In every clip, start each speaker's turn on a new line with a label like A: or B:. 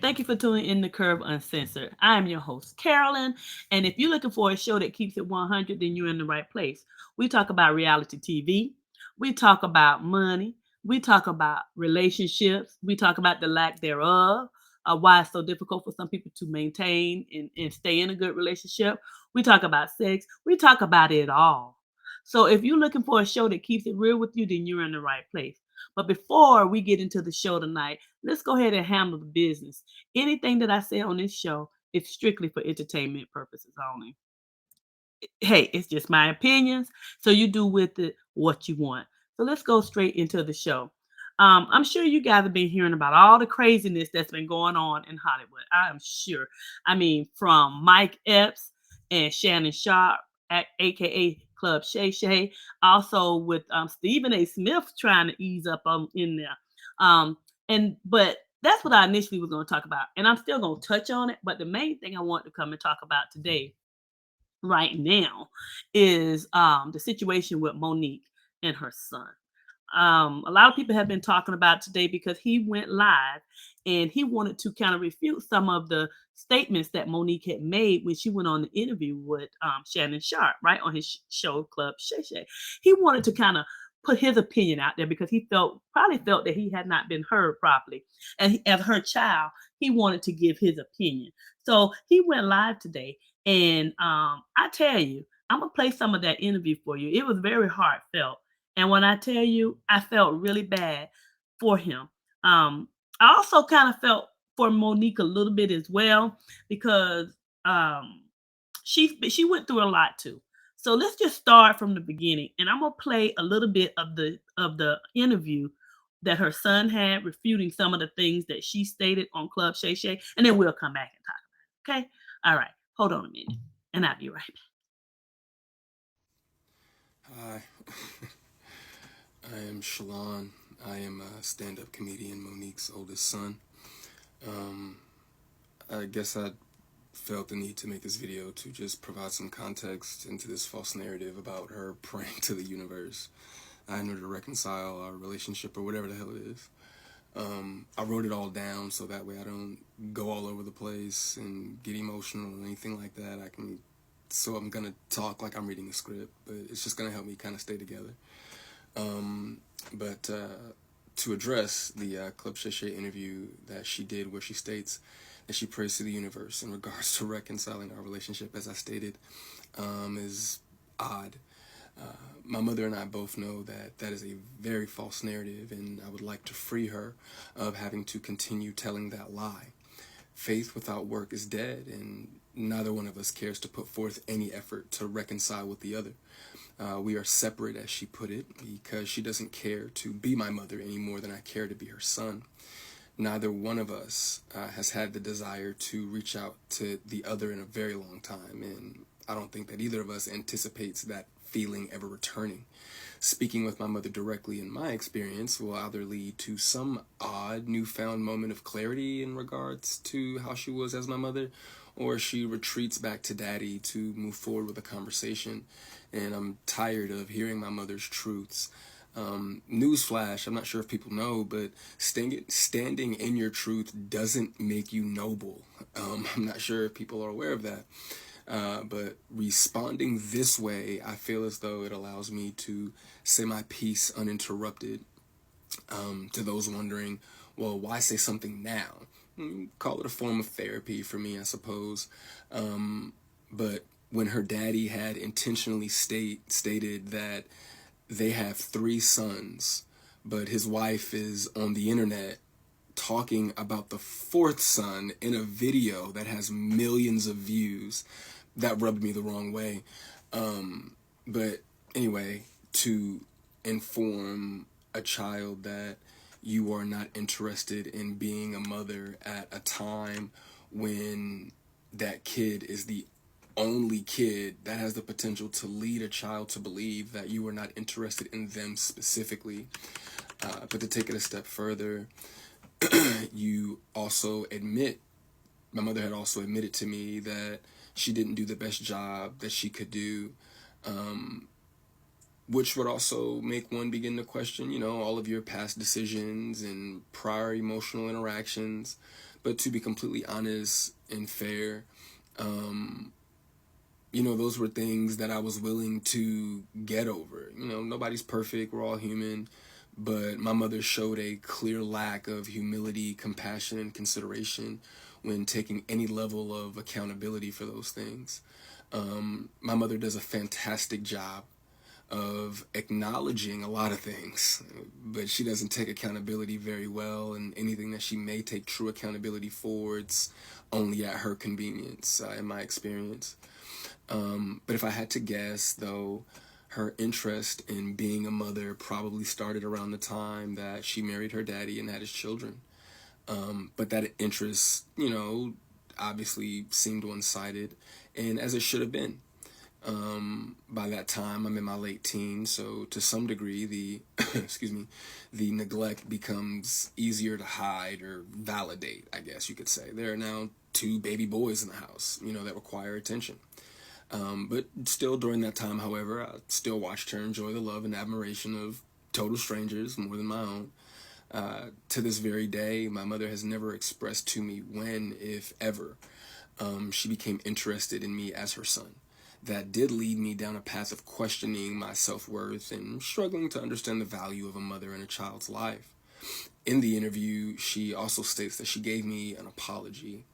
A: Thank you for tuning in to Curve Uncensored. I am your host, Carolyn. And if you're looking for a show that keeps it 100, then you're in the right place. We talk about reality TV, we talk about money, we talk about relationships, we talk about the lack thereof, why it's so difficult for some people to maintain and stay in a good relationship. We talk about sex, we talk about it all. So if you're looking for a show that keeps it real with you, then you're in the right place. But before we get into the show tonight, let's go ahead and handle the business. Anything that I say on this show is strictly for entertainment purposes only. Hey, it's just my opinions, so you do with it what you want. So let's go straight into the show. I'm sure you guys have been hearing about all the craziness that's been going on in Hollywood. I am sure. I mean, from Mike Epps and Shannon Sharpe, aka Club Shay Shay, also with Stephen A. Smith trying to ease up in there. But that's what I initially was going to talk about, and I'm still going to touch on it. But the main thing I want to come and talk about today right now is the situation with Monique and her son. A lot of people have been talking about today because he went live and he wanted to kind of refute some of the statements that Monique had made when she went on the interview with Shannon Sharpe, right, on his show Club Shay Shay. He wanted to kind of put his opinion out there because he probably felt that he had not been heard properly. And as her child, he wanted to give his opinion. So he went live today and I tell you, I'm gonna play some of that interview for you. It was very heartfelt, and when I tell you, I felt really bad for him. Um, I also kind of felt for Monique a little bit as well because um, she went through a lot too. So let's just start from the beginning, and I'm gonna play a little bit of the interview that her son had, refuting some of the things that she stated on Club Shay Shay, and then we'll come back and talk about it. Okay? All right. Hold on a minute, and I'll be right back.
B: Hi, I am Shalon. I am a stand up comedian, Monique's oldest son. Um, I guess I felt the need to make this video to just provide some context into this false narrative about her praying to the universe in order to reconcile our relationship or whatever the hell it is. I wrote it all down so that way I don't go all over the place and get emotional or anything like that. So I'm gonna talk like I'm reading a script, but it's just gonna help me kind of stay together. But to address the Club Shay Shay interview that she did, where she states that she prays to the universe in regards to reconciling our relationship, as I stated, is odd. My mother and I both know that that is a very false narrative, and I would like to free her of having to continue telling that lie. Faith without work is dead, and neither one of us cares to put forth any effort to reconcile with the other. We are separate, as she put it, because she doesn't care to be my mother any more than I care to be her son. Neither one of us has had the desire to reach out to the other in a very long time, and I don't think that either of us anticipates that feeling ever returning. Speaking with my mother directly, in my experience, will either lead to some odd newfound moment of clarity in regards to how she was as my mother, or she retreats back to daddy to move forward with a conversation. And I'm tired of hearing my mother's truths. Newsflash, I'm not sure if people know, but standing in your truth doesn't make you noble. I'm not sure if people are aware of that. But responding this way, I feel as though it allows me to say my piece uninterrupted. To those wondering, well, why say something now? Call it a form of therapy for me, I suppose. But when her daddy had intentionally stated that they have three sons, but his wife is on the internet talking about the fourth son in a video that has millions of views, that rubbed me the wrong way. But anyway, to inform a child that you are not interested in being a mother at a time when that kid is the only kid that has the potential to lead a child to believe that you are not interested in them specifically. But to take it a step further, you also admit, my mother had also admitted to me that she didn't do the best job that she could do, which would also make one begin to question, all of your past decisions and prior emotional interactions. But to be completely honest and fair, you know, those were things that I was willing to get over. You know, nobody's perfect, we're all human. But my mother showed a clear lack of humility, compassion, and consideration when taking any level of accountability for those things. My mother does a fantastic job of acknowledging a lot of things, but she doesn't take accountability very well, and anything that she may take true accountability for, it's only at her convenience, in my experience. But if I had to guess, though, her interest in being a mother probably started around the time that she married her daddy and had his children. But that interest, you know, obviously seemed one-sided, and as it should have been. By that time, I'm in my late teens, so to some degree, the excuse me, the neglect becomes easier to hide or validate, I guess you could say. There are now 2 baby boys in the house, you know, that require attention. But still, during that time, however, I still watched her enjoy the love and admiration of total strangers more than my own. To this very day, my mother has never expressed to me when, if ever, she became interested in me as her son. That did lead me down a path of questioning my self-worth and struggling to understand the value of a mother in a child's life. In the interview, she also states that she gave me an apology,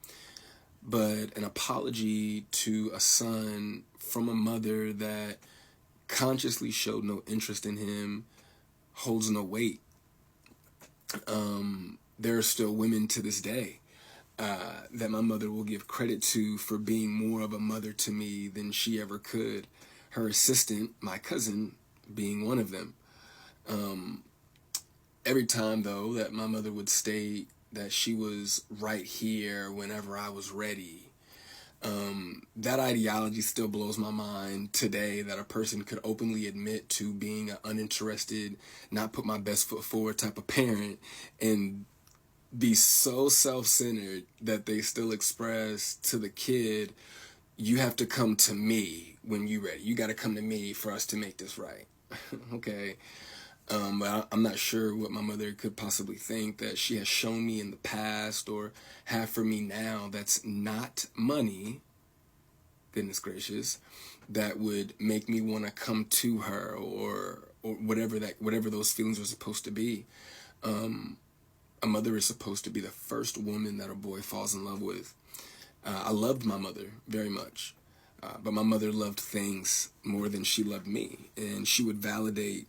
B: but an apology to a son from a mother that consciously showed no interest in him holds no weight. There are still women to this day that my mother will give credit to for being more of a mother to me than she ever could. Her assistant, my cousin, being one of them. Every time, though, that my mother would state that she was right here whenever I was ready, that ideology still blows my mind today, that a person could openly admit to being an uninterested, not put my best foot forward type of parent and be so self-centered that they still express to the kid, you have to come to me when you're ready. You got to come to me for us to make this right. Okay. But I'm not sure what my mother could possibly think that she has shown me in the past or have for me now that's not money, goodness gracious, that would make me want to come to her or whatever those feelings are supposed to be. A mother is supposed to be the first woman that a boy falls in love with. I loved my mother very much, but my mother loved things more than she loved me, and she would validate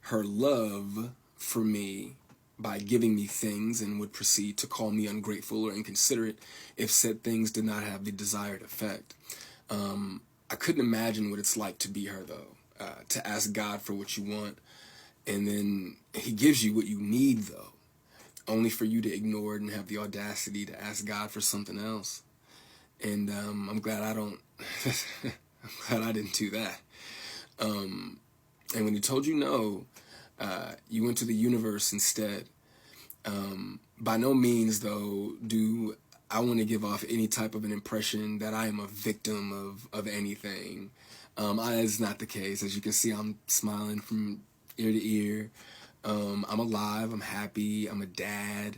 B: her love for me by giving me things and would proceed to call me ungrateful or inconsiderate if said things did not have the desired effect. I couldn't imagine what it's like to be her, though, to ask God for what you want, and then he gives you what you need, though, only for you to ignore it and have the audacity to ask God for something else. And I'm glad I don't, I'm glad I didn't do that. And when he told you no, you went to the universe instead. By no means, though, do I want to give off any type of an impression that I am a victim of anything. That's not the case. As you can see, I'm smiling from ear to ear. I'm alive. I'm happy. I'm a dad.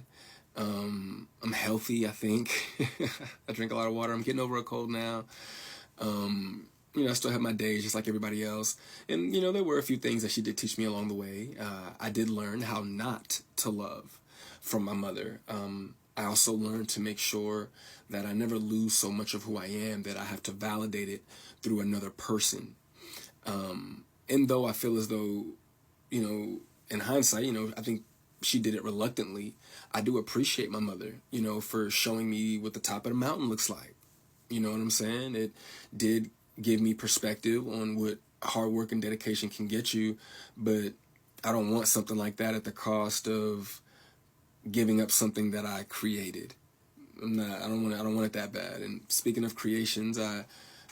B: I'm healthy, I think. I drink a lot of water. I'm getting over a cold now. You know, I still have my days just like everybody else. And, you know, there were a few things that she did teach me along the way. I did learn how not to love from my mother. I also learned to make sure that I never lose so much of who I am that I have to validate it through another person. And though I feel as though, you know, in hindsight, you know, I think she did it reluctantly, I do appreciate my mother, you know, for showing me what the top of the mountain looks like. You know what I'm saying? It did give me perspective on what hard work and dedication can get you, but I don't want something like that at the cost of giving up something that I created. I don't want it that bad. And speaking of creations, I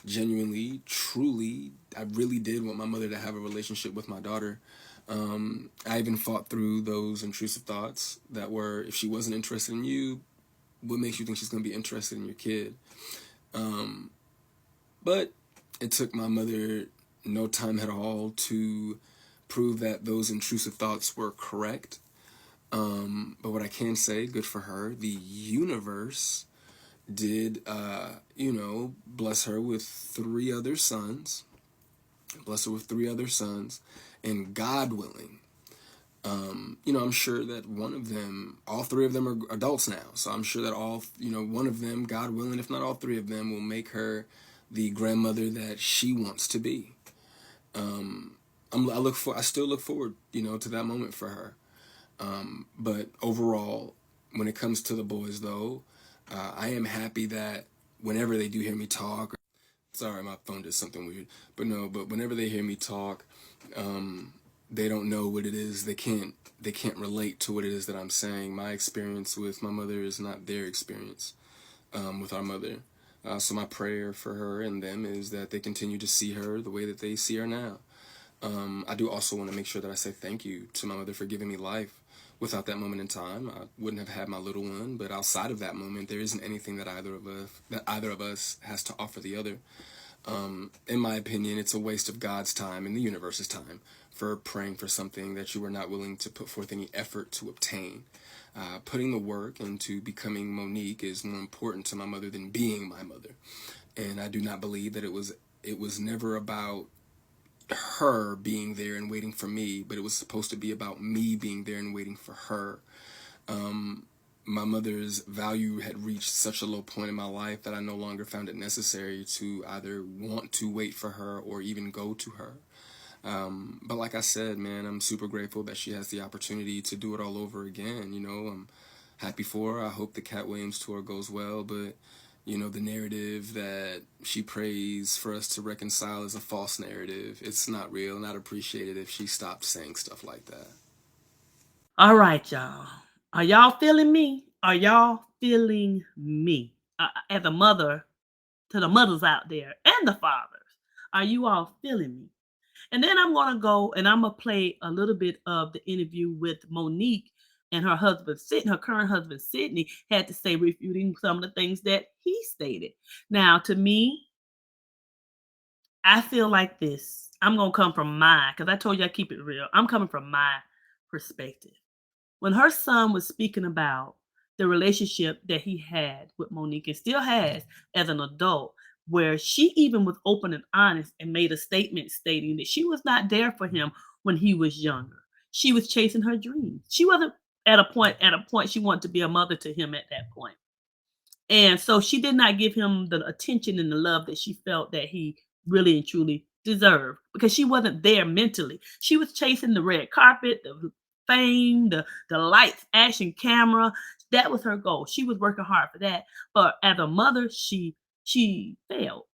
B: genuinely, truly, I really did want my mother to have a relationship with my daughter. I even fought through those intrusive thoughts that were, if she wasn't interested in you, what makes you think she's going to be interested in your kid? But it took my mother no time at all to prove that those intrusive thoughts were correct. But what I can say, good for her, the universe did, bless her with three other sons. Bless her with three other sons. And God willing, I'm sure that one of them, all three of them are adults now. So I'm sure that one of them, God willing, if not all three of them, will make her the grandmother that she wants to be. I still look forward, to that moment for her. But overall, when it comes to the boys, though, I am happy that whenever they do hear me talk, sorry, my phone did something weird, but no, but whenever they hear me talk, they don't know what it is. They can't relate to what it is that I'm saying. My experience with my mother is not their experience with our mother. So my prayer for her and them is that they continue to see her the way that they see her now. I do also want to make sure that I say thank you to my mother for giving me life. Without that moment in time, I wouldn't have had my little one. But outside of that moment, there isn't anything that either of us has to offer the other. In my opinion, it's a waste of God's time and the universe's time for praying for something that you were not willing to put forth any effort to obtain. Putting the work into becoming Monique is more important to my mother than being my mother. And I do not believe that it was never about her being there and waiting for me, but it was supposed to be about me being there and waiting for her. My mother's value had reached such a low point in my life that I no longer found it necessary to either want to wait for her or even go to her. But like I said, man, I'm super grateful that she has the opportunity to do it all over again. I'm happy for her. I hope the Cat Williams tour goes well, but the narrative that she prays for us to reconcile is a false narrative. It's not real, and I'd appreciate it if she stopped saying stuff like that.
A: All right, y'all. Are y'all feeling me? Are y'all feeling me? As a mother, to the mothers out there and the fathers, are you all feeling me? And then I'm going to go and I'm going to play a little bit of the interview with Monique and her husband, Sidney, her current husband, Sidney, had to say, refuting some of the things that he stated. Now, to me, I feel like this. I'm going to come from my, because I told you I keep it real. I'm coming from my perspective. When her son was speaking about the relationship that he had with Monique and still has as an adult, where she even was open and honest and made a statement stating that she was not there for him when he was younger. She was chasing her dreams. She wasn't at a point she wanted to be a mother to him at that point. And so she did not give him the attention and the love that she felt that he really and truly deserved because she wasn't there mentally. She was chasing the red carpet, the fame, the lights, action camera. That was her goal. She was working hard for that. But as a mother, she failed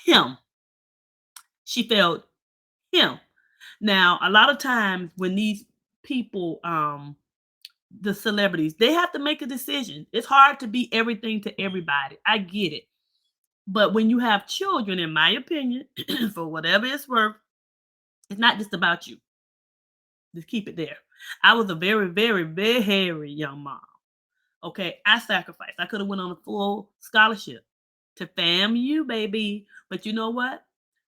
A: him. She failed him. Now, a lot of times when these people the celebrities, they have to make a decision. It's hard to be everything to everybody. I get it. But when you have children, in my opinion, for whatever it's worth, it's not just about you. Just keep it there. I was a very, very, very young mom. Okay, I sacrificed. I could have went on a full scholarship to FAMU, baby. But you know what?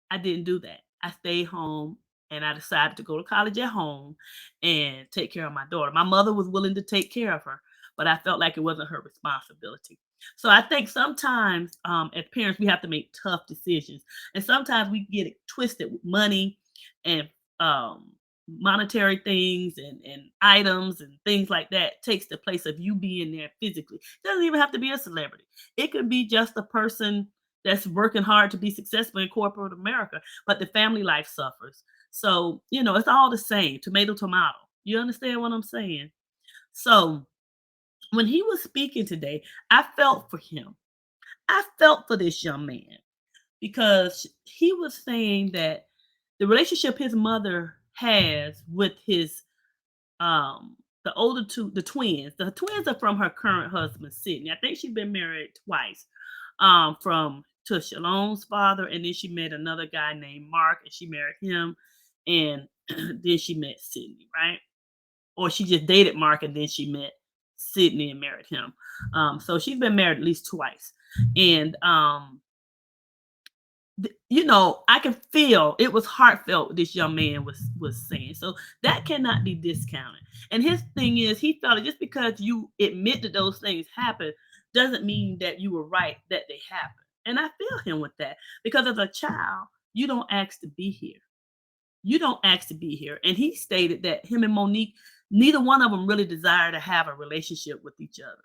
A: I didn't do that. I stayed home and I decided to go to college at home and take care of my daughter. My mother was willing to take care of her, but I felt like it wasn't her responsibility. So I think sometimes as parents, we have to make tough decisions. And sometimes we get it twisted with money and um, monetary things and items and things like that takes the place of you being there physically. It doesn't even have to be a celebrity. It could be just a person that's working hard to be successful in corporate America, but the family life suffers. So, it's all the same, tomato, tomato. You understand what I'm saying? So, when he was speaking today, I felt for him. I felt for this young man because he was saying that the relationship his mother has with his the older two, the twins. The twins are from her current husband, Sydney. I think she's been married twice. From to Shalon's father, and then she met another guy named Mark, and she married him, and then she met Sydney, right? Or she just dated Mark, and then she met Sydney and married him. So she's been married at least twice, and you know, I can feel it was heartfelt what this young man was saying. So that cannot be discounted. And his thing is, he felt it just because you admit that those things happen doesn't mean that you were right that they happened. And I feel him with that because as a child, you don't ask to be here. You don't ask to be here. And he stated that him and Monique, neither one of them really desire to have a relationship with each other.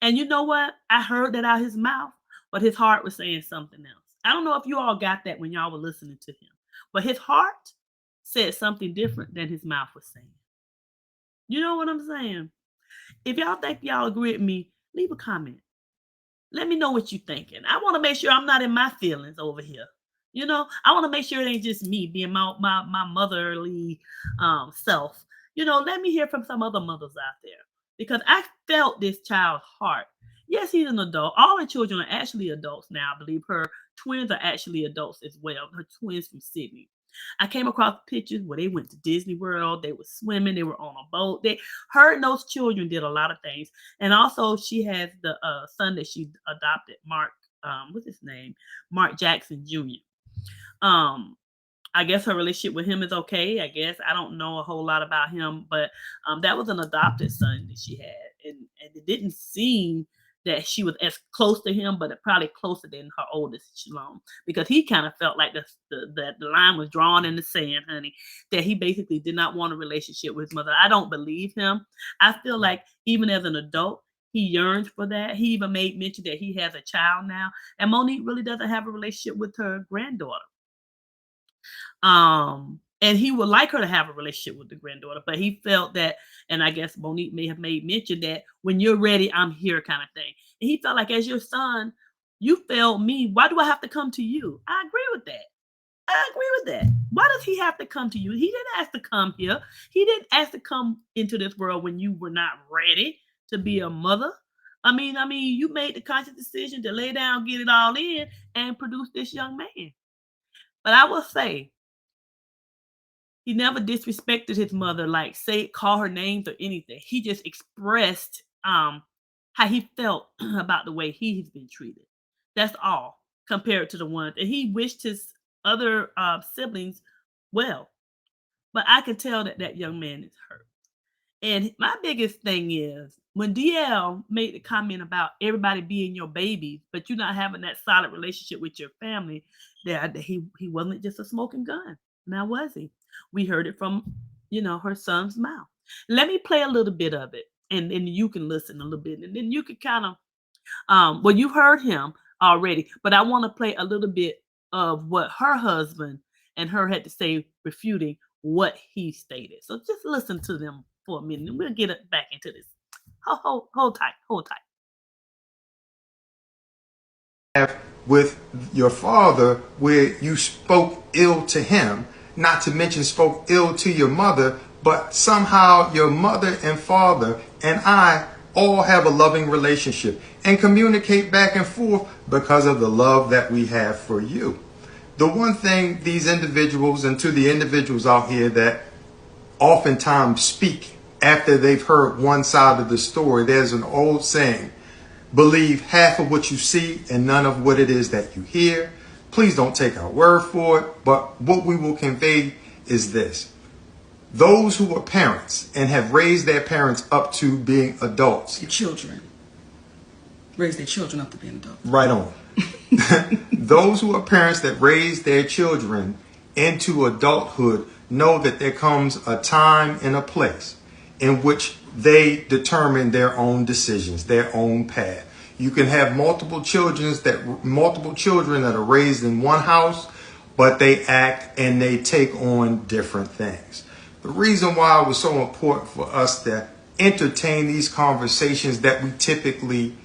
A: And you know what? I heard that out his mouth, but his heart was saying something else. I don't know if you all got that when y'all were listening to him, but his heart said something different than his mouth was saying. You know what I'm saying? If y'all think y'all agree with me, leave a comment. Let me know what you're thinking. I want to make sure I'm not in my feelings over here. You know, I want to make sure it ain't just me being my motherly self. You know, let me hear from some other mothers out there because I felt this child's heart. Yes, he's an adult. All her children are actually adults now. I believe her twins are actually adults as well. Her twins from Sydney. I came across pictures where they went to Disney World, they were swimming, they were on a boat. They her and those children did a lot of things. And also she has the son that she adopted, Mark, what's his name? Mark Jackson Jr. Um, I guess her relationship with him is okay. I guess I don't know a whole lot about him, but that was an adopted son that she had, and it didn't seem that she was as close to him, but it probably closer than her oldest Shalon, because he kind of felt like the line was drawn in the sand, honey. That he basically did not want a relationship with his mother. I don't believe him. I feel like even as an adult, he yearns for that. He even made mention that he has a child now, and Monique really doesn't have a relationship with her granddaughter. And he would like her to have a relationship with the granddaughter, but he felt that, and I guess Monique may have made mention that when you're ready, I'm here kind of thing. And he felt like as your son, you failed me. Why do I have to come to you? I agree with that. I agree with that. Why does he have to come to you? He didn't ask to come here. He didn't ask to come into this world when you were not ready to be a mother. I mean, you made the conscious decision to lay down, get it all in, and produce this young man. But I will say, he never disrespected his mother, like say call her names or anything. He just expressed how he felt about the way he's been treated. That's all compared to the ones. And he wished his other siblings well. But I could tell that that young man is hurt. And my biggest thing is when DL made the comment about everybody being your babies, but you not having that solid relationship with your family, that he wasn't just a smoking gun. Now was he? We heard it from her son's mouth. Let me play a little bit of it, and then you can listen a little bit, and then you can kind of well, you've heard him already, but I want to play a little bit of what her husband and her had to say, refuting what he stated. So just listen to them for a minute, and we'll get it back into this. Hold tight, hold tight.
C: Have with your father where you spoke ill to him, not to mention spoke ill to your mother, but somehow your mother and father and I all have a loving relationship and communicate back and forth because of the love that we have for you. The one thing these individuals, and to the individuals out here that oftentimes speak after they've heard one side of the story, there's an old saying: believe half of what you see and none of what it is that you hear. Please don't take our word for it, but what we will convey is this. Those who are parents and have raised their parents up to being adults.
D: Your children. Raise their children up to being adults.
C: Right on. Those who are parents that raise their children into adulthood know that there comes a time and a place in which they determine their own decisions, their own path. You can have multiple children that are raised in one house, but they act and they take on different things. The reason why it was so important for us to entertain these conversations that we typically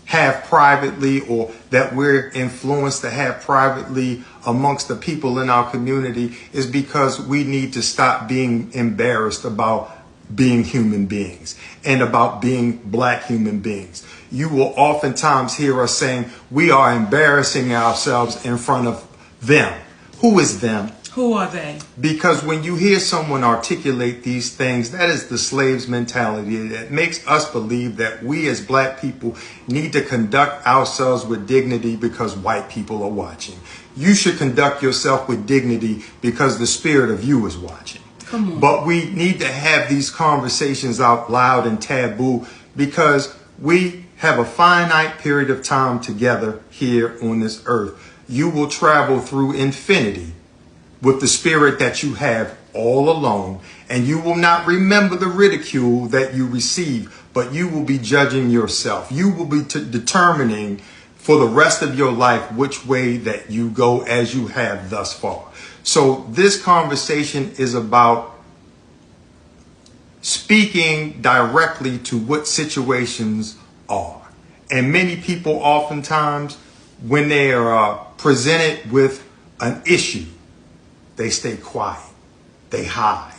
C: have privately, or that we're influenced to have privately amongst the people in our community, is because we need to stop being embarrassed about being human beings and about being black human beings. You will oftentimes hear us saying we are embarrassing ourselves in front of them. Who is them?
D: Who are they?
C: Because when you hear someone articulate these things, that is the slave's mentality. It makes us believe that we as black people need to conduct ourselves with dignity because white people are watching. You should conduct yourself with dignity because the spirit of you is watching.
D: Come on.
C: But we need to have these conversations out loud and taboo because we have a finite period of time together here on this earth. You will travel through infinity with the spirit that you have all alone, and you will not remember the ridicule that you receive, but you will be judging yourself. You will be determining for the rest of your life which way that you go as you have thus far. So this conversation is about speaking directly to what situations are. And many people oftentimes, when they are presented with an issue, they stay quiet, they hide,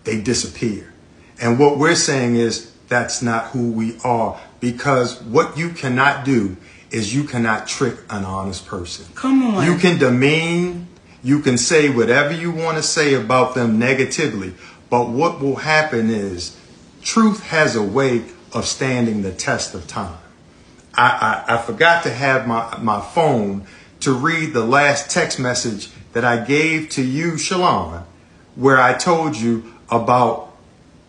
C: they disappear. And what we're saying is that's not who we are, because what you cannot do is you cannot trick an honest person.
D: Come on.
C: You can demean, you can say whatever you want to say about them negatively, but what will happen is truth has a way of standing the test of time. I forgot to have my phone to read the last text message that I gave to you, Shalon, where I told you about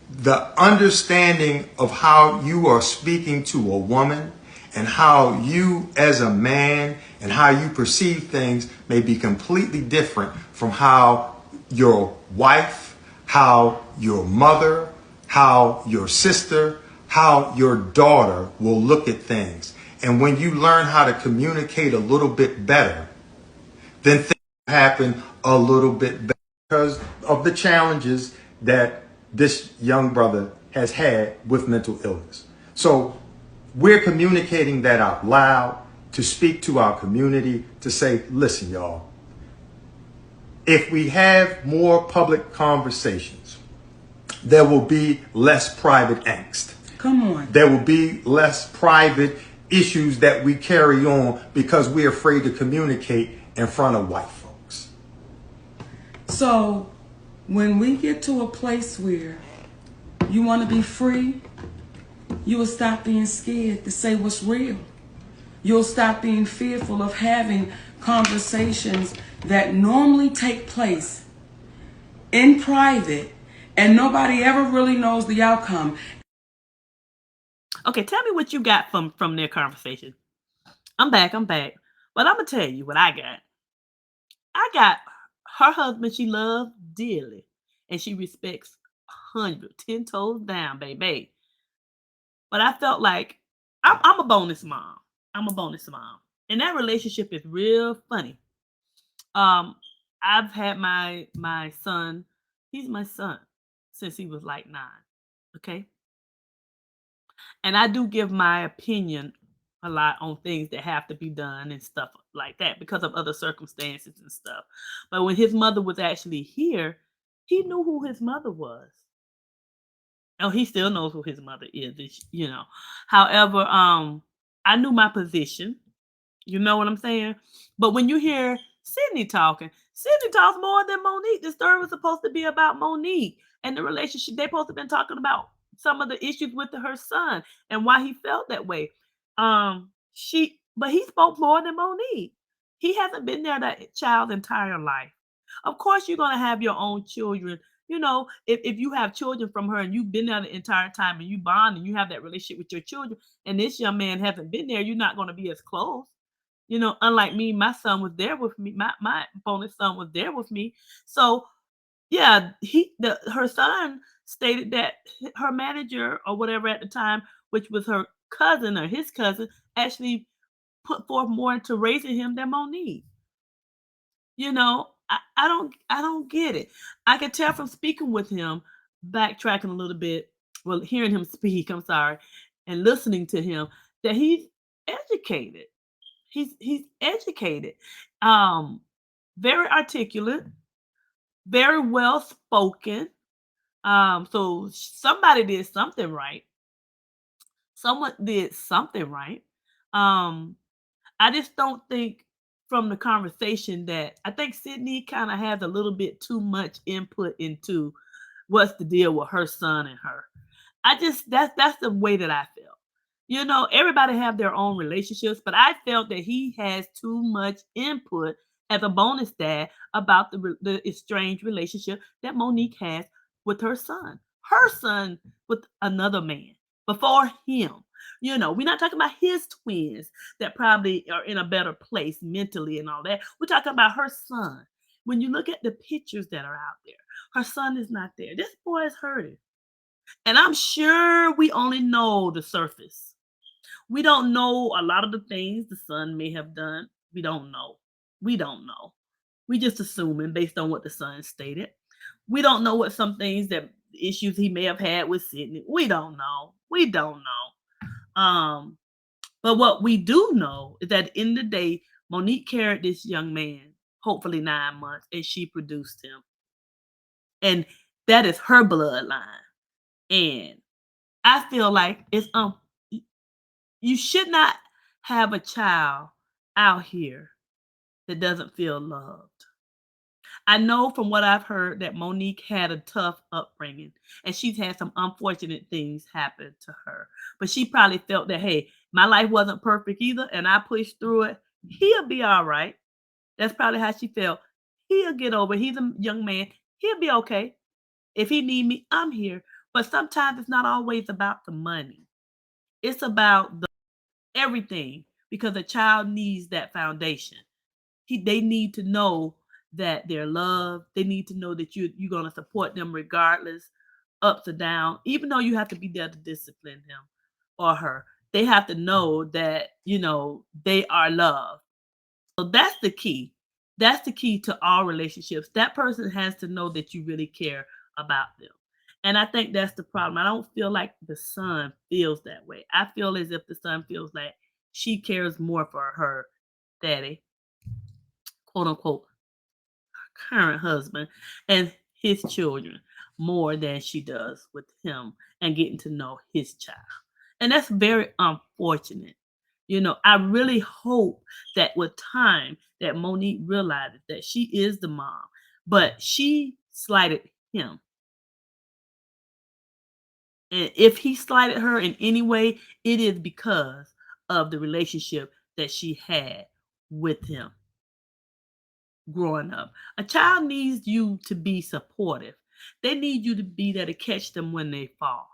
C: the understanding of how you are speaking to a woman and how you as a man and how you perceive things may be completely different from how your wife, how your mother, how your sister, how your daughter will look at things. And when you learn how to communicate a little bit better, then things happen a little bit better because of the challenges that this young brother has had with mental illness. So we're communicating that out loud to speak to our community, to say, listen, y'all, if we have more public conversations, there will be less private angst.
D: Come on.
C: There will be less private issues that we carry on because we're afraid to communicate in front of white folks.
D: So when we get to a place where you want to be free, you will stop being scared to say what's real. You'll stop being fearful of having conversations that normally take place in private and nobody ever really knows the outcome.
A: Okay, tell me what you got from their conversation. I'm back. But I'm gonna tell you what I got. I got her husband she loves dearly, and she respects 100, 10 toes down, baby. But I felt like I'm a bonus mom. I'm a bonus mom, and that relationship is real funny. Um, I've had my son. He's my son since he was like 9. Okay, and I do give my opinion a lot on things that have to be done and stuff like that because of other circumstances and stuff. But when his mother was actually here, he knew who his mother was. Oh, he still knows who his mother is, However, I knew my position. You know what I'm saying? But when you hear Sydney talking, Sydney talks more than Monique. The story was supposed to be about Monique and the relationship. They supposed to been talking about some of the issues with her son and why he felt that way. But he spoke more than Monique. He hasn't been there that child's entire life. Of course, you're gonna have your own children. If you have children from her and you've been there the entire time and you bond and you have that relationship with your children, and this young man hasn't been there, you're not gonna be as close. Unlike me, my son was there with me. My bonus son was there with me. So yeah, her son stated that her manager or whatever at the time, which was her cousin or his cousin, actually put forth more into raising him than Monique. I don't get it. I could tell from speaking with him, backtracking a little bit, well, hearing him speak, I'm sorry, and listening to him, that he's educated. He's educated, um, very articulate, very well spoken. So somebody did something right. Someone did something right. Um, I just don't think from the conversation that I think Sydney kind of has a little bit too much input into what's the deal with her son and her. I just that's the way that I felt. You know, everybody have their own relationships, but I felt that he has too much input as a bonus dad about the estranged relationship that Monique has with her son. Her son with another man before him. You know, we're not talking about his twins that probably are in a better place mentally and all that. We're talking about her son. When you look at the pictures that are out there, her son is not there. This boy is hurting. And I'm sure we only know the surface. We don't know a lot of the things the son may have done. We don't know. We don't know. We just assuming based on what the son stated. We don't know what some things that issues he may have had with Sydney. We don't know. We don't know. But what we do know is that in the day, Monique carried this young man, hopefully 9 months, and she produced him. And that is her bloodline. And I feel like it's you should not have a child out here that doesn't feel loved. I know from what I've heard that Monique had a tough upbringing and she's had some unfortunate things happen to her. But she probably felt that, hey, my life wasn't perfect either and I pushed through it. He'll be all right. That's probably how she felt. He'll get over it. He's a young man. He'll be okay. If he need me, I'm here. But sometimes it's not always about the money. It's about everything because a child needs that foundation. They need to know that they're loved. They need to know that you're going to support them regardless, ups or down, even though you have to be there to discipline him or her. They have to know that, you know, they are loved. So that's the key. That's the key to all relationships. That person has to know that you really care about them. And I think that's the problem. I don't feel like the son feels that way. I feel as if the son feels like she cares more for her daddy, quote unquote, current husband, and his children more than she does with him and getting to know his child. And that's very unfortunate. You know, I really hope that with time that Monique realizes that she is the mom, but she slighted him. And if he slighted her in any way, it is because of the relationship that she had with him growing up. A child needs you to be supportive. They need you to be there to catch them when they fall.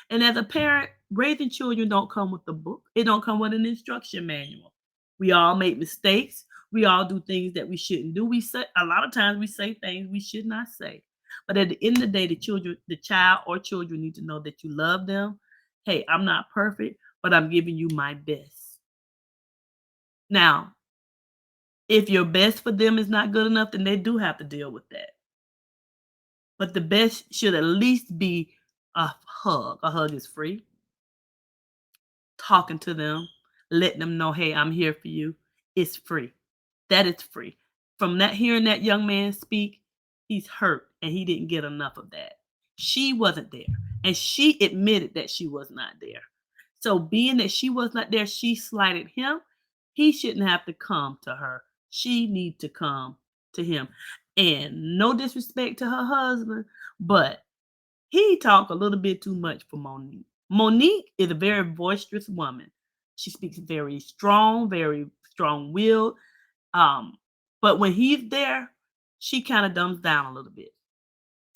A: And as a parent, raising children don't come with a book. It don't come with an instruction manual. We all make mistakes. We all do things that we shouldn't do. We say a lot of times we say things we should not say. But at the end of the day, the child or children need to know that you love them. Hey, I'm not perfect, but I'm giving you my best. Now, if your best for them is not good enough, then they do have to deal with that. But the best should at least be a hug. A hug is free. Talking to them, letting them know, hey, I'm here for you. It's free. That is free. From that hearing that young man speak, he's hurt and he didn't get enough of that. She wasn't there. And she admitted that she was not there. So being that she was not there, she slighted him. He shouldn't have to come to her. She need to come to him. And no disrespect to her husband, but he talked a little bit too much for Monique. Monique is a very boisterous woman. She speaks very strong willed. But when he's there, she kind of dumbs down a little bit.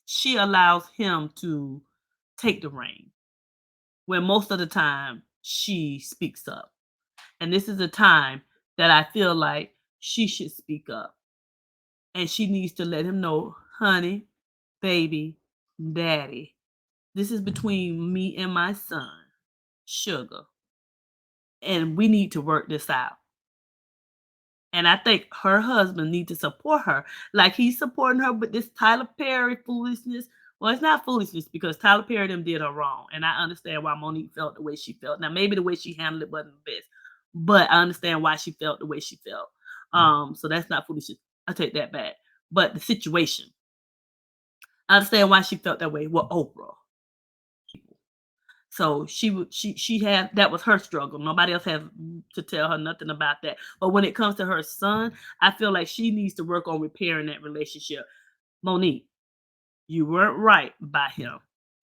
A: She allows him to take the reign, when most of the time she speaks up. And this is a time that I feel like she should speak up. And she needs to let him know, honey, baby, daddy, this is between me and my son, Sugar. And we need to work this out. And I think her husband needs to support her like he's supporting her with this Tyler Perry foolishness. Well, it's not foolishness because Tyler Perry them did her wrong. And I understand why Monique felt the way she felt. Now, maybe the way she handled it wasn't the best, but I understand why she felt the way she felt. So that's not foolishness. I take that back. But the situation, I understand why she felt that way with Oprah. So she had, that was her struggle. Nobody else has to tell her nothing about that. But when it comes to her son, I feel like she needs to work on repairing that relationship. Monique, you weren't right by him.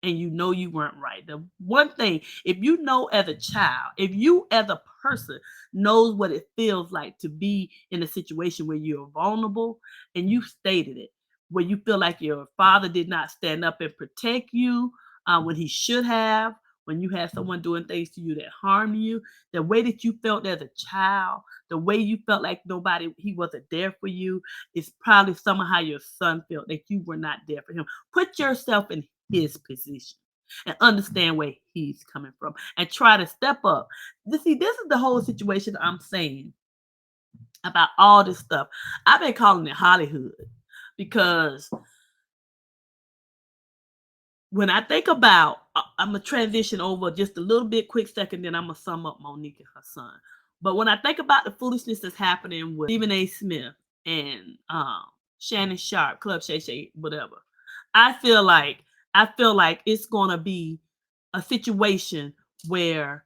A: And you know you weren't right. The one thing, if you know as a child, if you as a person knows what it feels like to be in a situation where you're vulnerable, and you stated it, where you feel like your father did not stand up and protect you when he should have, when you had someone doing things to you that harm you, the way that you felt as a child, the way you felt like nobody, he wasn't there for you, is probably somehow your son felt that you were not there for him. Put yourself in his position and understand where he's coming from and try to step up. See, this is the whole situation I'm saying about all this stuff. I've been calling it Hollywood because when I think about, I'm gonna transition over just a little bit, quick second, then I'm gonna sum up Monique and her son. But when I think about the foolishness that's happening with Stephen A. Smith and Shannon Sharpe, Club Shay Shay, whatever, I feel like it's gonna be a situation where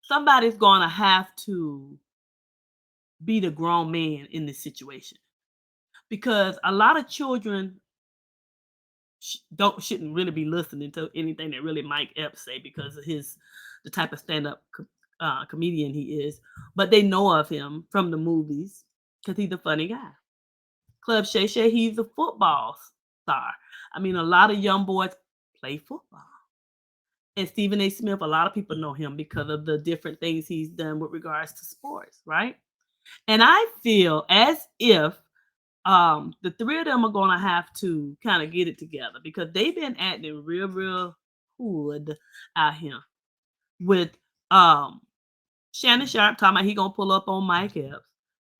A: somebody's gonna have to be the grown man in this situation, because a lot of children shouldn't really be listening to anything that really Mike Epps say because of the type of stand-up comedian he is, but they know of him from the movies because he's a funny guy. Club Shay Shay, he's a football star. I mean, a lot of young boys play football. And Stephen A. Smith, a lot of people know him because of the different things he's done with regards to sports, right? And I feel as if the three of them are gonna have to kind of get it together because they've been acting real hood out here with um Shannon Sharpe talking about he gonna pull up on Mike Epps.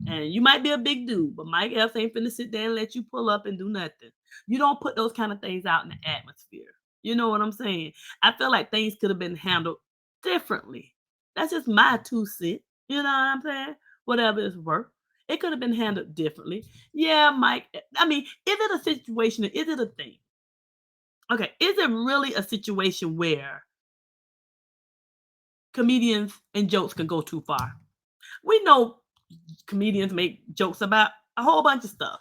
A: And you might be a big dude, but Mike Epps ain't finna sit there and let you pull up and do nothing. You don't put those kind of things out in the atmosphere. You know what I'm saying? I feel like things could have been handled differently. That's just my 2 cents. You know what I'm saying? Whatever it's worth. It could have been handled differently. Yeah, Mike. I mean, is it a situation? Is it a thing? Okay, is it really a situation where comedians and jokes can go too far? We know comedians make jokes about a whole bunch of stuff.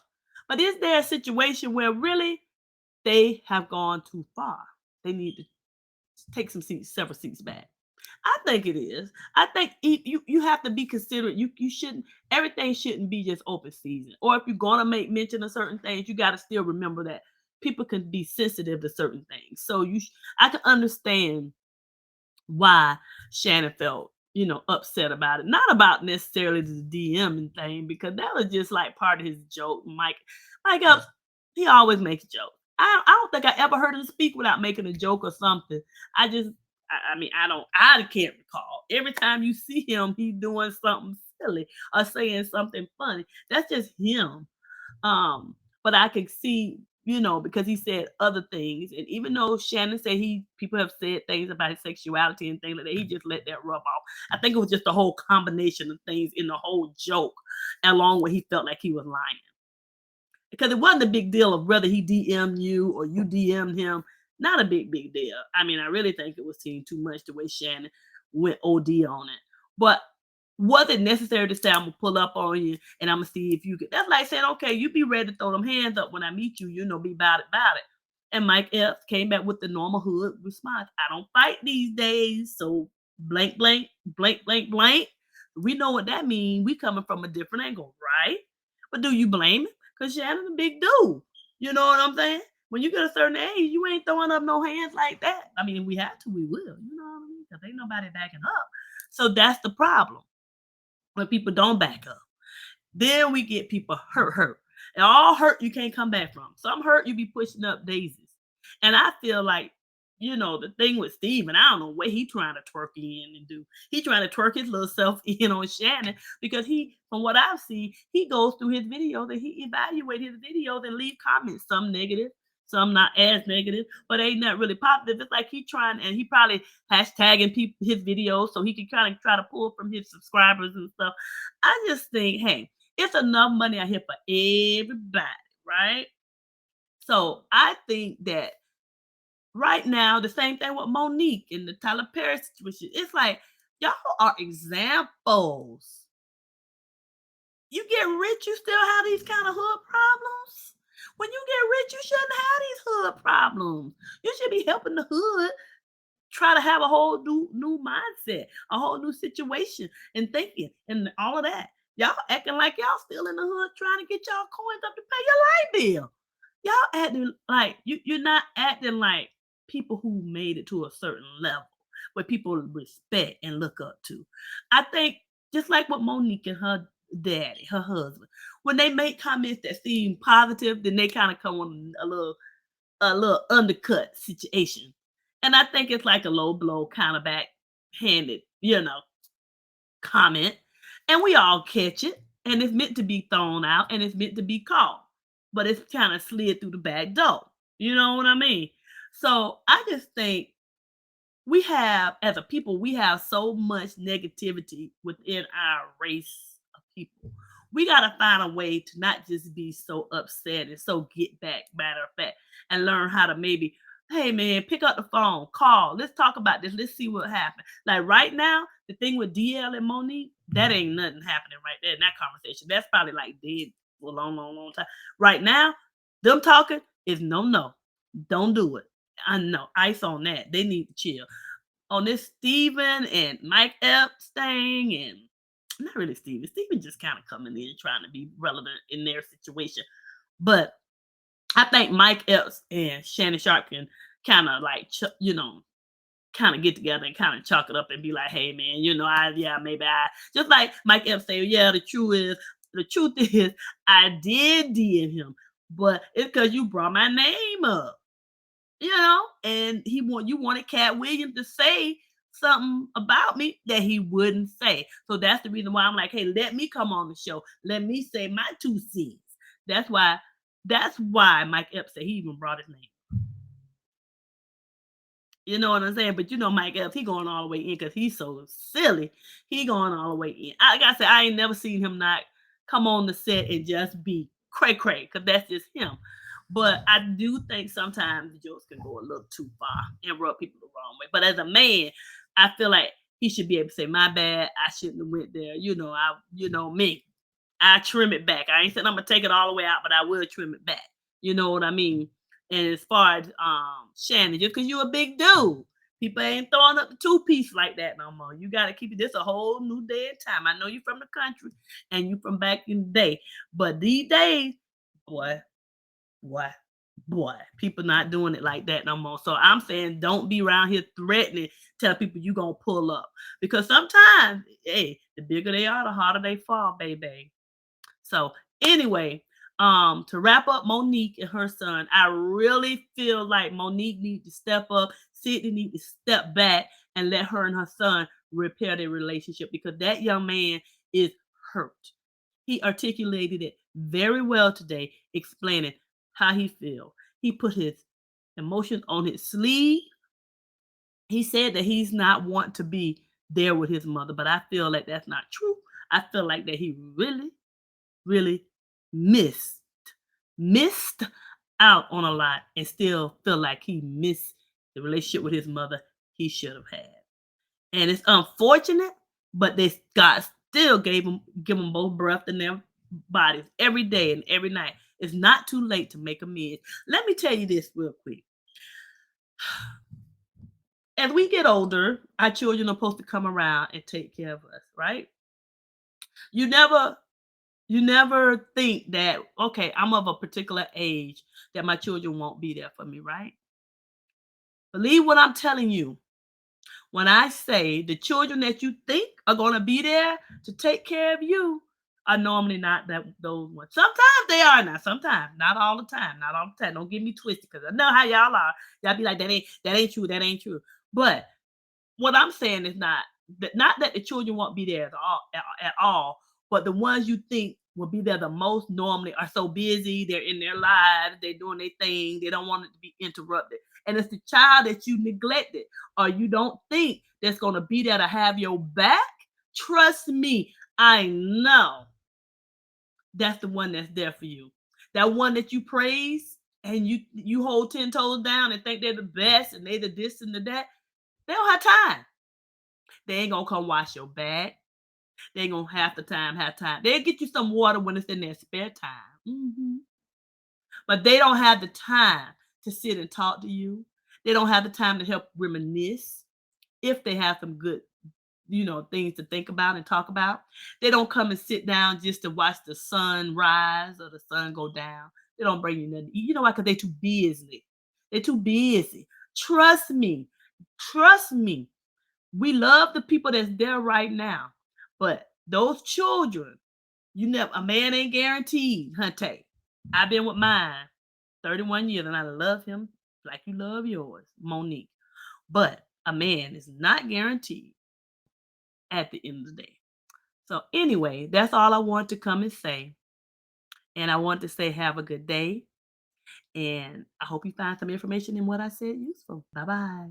A: But is there a situation where really they have gone too far? They need to take some seats, several seats back. I think it is. I think you have to be considerate. You shouldn't, everything shouldn't be just open season. Or if you're gonna make mention of certain things, you got to still remember that people can be sensitive to certain things. So I can understand why Shannon felt, upset about it. Not about necessarily the DM thing, because that was just like part of his joke. Mike Epps, he always makes jokes. I don't think I ever heard him speak without making a joke or something. I mean, I can't recall. Every time you see him, he's doing something silly or saying something funny. That's just him. But I could see, because he said other things, and even though Shannon said people have said things about his sexuality and things like that, he just let that rub off. I think it was just a whole combination of things in the whole joke, along with he felt like he was lying. Because it wasn't a big deal of whether he DM'd you or you DM'd him. Not a big deal. I mean, I really think it was seen too much the way Shannon went OD on it. But was it necessary to say I'm gonna pull up on you and I'm gonna see if you could? That's like saying, okay, you be ready to throw them hands up when I meet you, be about it. And Mike Epps came back with the normal hood response. I don't fight these days, so blank, blank, blank, blank, blank. We know what that means. We coming from a different angle, right? But do you blame him? Because Shannon's a big dude. You know what I'm saying? When you get a certain age, you ain't throwing up no hands like that. I mean, if we have to, we will. You know what I mean? Because ain't nobody backing up. So that's the problem when people don't back up. Then we get people hurt. And all hurt you can't come back from. Some hurt you be pushing up daisies. And I feel like, the thing with Steven, I don't know what he trying to twerk in and do. He trying to twerk his little self in on Shannon because from what I've seen, he goes through his videos and he evaluates his videos and leave comments, some negative, some not as negative, but ain't not really positive. It's like he trying, and he probably hashtagging his videos so he can kind of try to pull from his subscribers and stuff. I just think, hey, it's enough money out here for everybody, right? So I think that Right now, the same thing with Monique and the Tyler Perry situation. It's like y'all are examples. You get rich, you still have these kind of hood problems. When you get rich, you shouldn't have these hood problems. You should be helping the hood try to have a whole new mindset, a whole new situation and thinking and all of that. Y'all acting like y'all still in the hood trying to get y'all coins up to pay your light bill. Y'all acting like you're not acting like people who made it to a certain level where people respect and look up to. I think just like with Monique and her daddy, her husband, when they make comments that seem positive, then they kind of come on a little undercut situation. And I think it's like a low blow kind of backhanded, comment. And we all catch it. And it's meant to be thrown out and it's meant to be caught. But it's kind of slid through the back door. You know what I mean? So I just think we have, as a people, we have so much negativity within our race of people. We got to find a way to not just be so upset and so get back, matter of fact, and learn how to maybe, hey man, pick up the phone, call, let's talk about this, let's see what happened. Like right now, the thing with DL and Monique, that ain't nothing happening right there in that conversation. That's probably like dead for a long, long, long time. Right now, them talking is no, no, don't do it. I know, ice on that. They need to chill on this Steven and Mike Epps thing, and not really Steven. Steven just kind of coming in trying to be relevant in their situation. But I think Mike Epps and Shannon Sharpe can kind of like, kind of get together and kind of chalk it up and be like, hey man, maybe I just like Mike Epps say, yeah, the truth is I did DM him, but it's because you brought my name up, and you wanted Cat Williams to say something about me that he wouldn't say. So that's the reason why I'm like, hey, let me come on the show. Let me say my 2 cents. That's why Mike Epps said he even brought his name. You know what I'm saying? But Mike Epps, he going all the way in because he's so silly. He going all the way in. Like I said, I ain't never seen him not come on the set and just be cray cray because that's just him. But I do think sometimes the jokes can go a little too far and rub people the wrong way. But as a man, I feel like he should be able to say, "My bad, I shouldn't have went there." Me. I trim it back. I ain't saying I'm gonna take it all the way out, but I will trim it back. You know what I mean? And as far as Shannon, just because you're a big dude, people ain't throwing up the 2 piece like that no more. You gotta keep it. This a whole new day and time. I know you from the country and you from back in the day, but these days, boy, boy, boy, people not doing it like that no more. So I'm saying don't be around here threatening, tell people you gonna pull up. Because sometimes, hey, the bigger they are, the harder they fall, baby. So anyway, to wrap up Monique and her son, I really feel like Monique needs to step up, Sydney needs to step back and let her and her son repair their relationship because that young man is hurt. He articulated it very well today, explaining how he feels. He put his emotions on his sleeve. He said that he's not want to be there with his mother, but I feel like that's not true. I feel like that he really, really missed out on a lot and still feel like he missed the relationship with his mother he should have had. And it's unfortunate, but God still give them both breath in their bodies every day and every night. It's not too late to make amends. Let me tell you this real quick. As we get older, our children are supposed to come around and take care of us, right? You never think that, okay, I'm of a particular age that my children won't be there for me, right? Believe what I'm telling you. When I say the children that you think are going to be there to take care of you are normally not those ones. Sometimes they are not. Sometimes, not all the time. Not all the time. Don't get me twisted because I know how y'all are. Y'all be like that ain't true. That ain't true. But what I'm saying is not that the children won't be there at all, but the ones you think will be there the most normally are so busy, they're in their lives, they're doing their thing, they don't want it to be interrupted. And it's the child that you neglected or you don't think that's going to be there to have your back. Trust me, I know that's the one that's there for you. That one that you praise, and you hold 10 toes down and think they're the best and they the this and the that, they don't have time. They ain't gonna come wash your back. They ain't gonna have time. They'll get you some water when it's in their spare time. But they don't have the time to sit and talk to you. They don't have the time to help reminisce if they have some good, things to think about and talk about. They don't come and sit down just to watch the sun rise or the sun go down. They don't bring you nothing to eat. You know why? Because they're too busy. They're too busy. Trust me. Trust me. We love the people that's there right now. But those children, a man ain't guaranteed, hunty. I've been with mine 31 years and I love him like you love yours, Monique. But a man is not guaranteed at the end of the day. So, anyway, that's all I want to come and say. And I want to say, have a good day. And I hope you find some information in what I said useful. Bye bye.